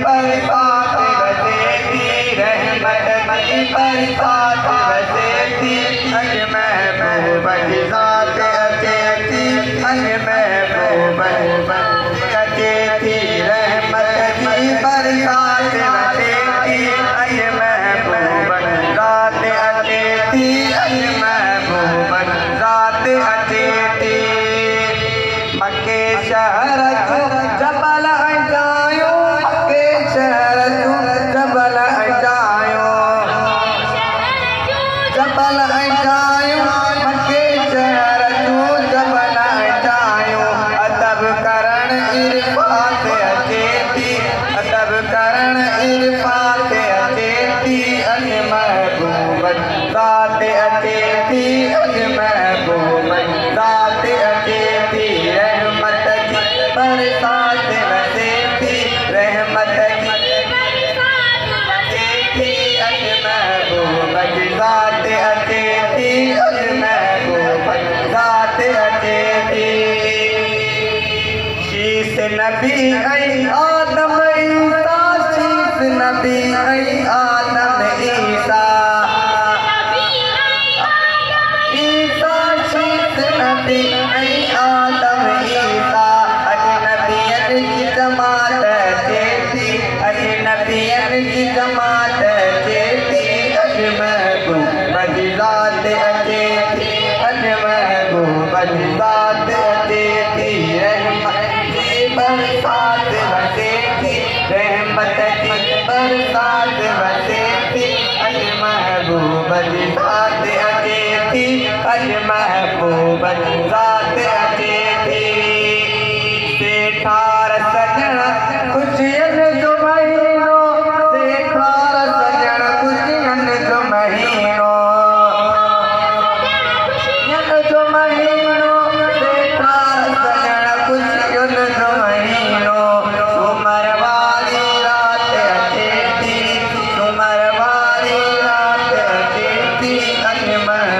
बरसात बरसेती, रहमत की बरसात बरसेती, अज महबूब की ज़ात अचेती, अज महबूब अचेती, रहमत की बरसात बरसेती, अज महबूब ज़ात अचेती, अज महबूब ज़ात अचेती। मक्के शहर जबल जायो, मक्के शहर जबल जायो, जबल जायो, मक्के शहर जबल जायो, अदब करण इरफात अचेती, अदब करण इरफात अचेती, अज महबूब ज़ात अचेती, अज महबूब ज़ात अचेती, रहमत की बरसात बरसेती, रहमत की अचेती, अज महबूब की ज़ात अचेती, अज महबूब ज़ात अचेती। शीस नबी ऐ आदम ईसा, शीस नबी ऐ आदम ईसा, ईसा शीस नबी ऐ आदम ईसा, अजनबियन की जमात चेती, अजनबियन की जमात चेती, अज महबूब की ज़ात अचेती, अज महबूब की ज़ात अचेती, रहमत की बरसात बरसेती, रहमत की बरसात बरसेती, अज महबूब की ज़ात अचेती, अज महबूब की ज़ात अचेती। सेठार सजण खुशियन जो महीनो, सेठार सजण खुशियन जो महीनो, खुशियन जो महीनो,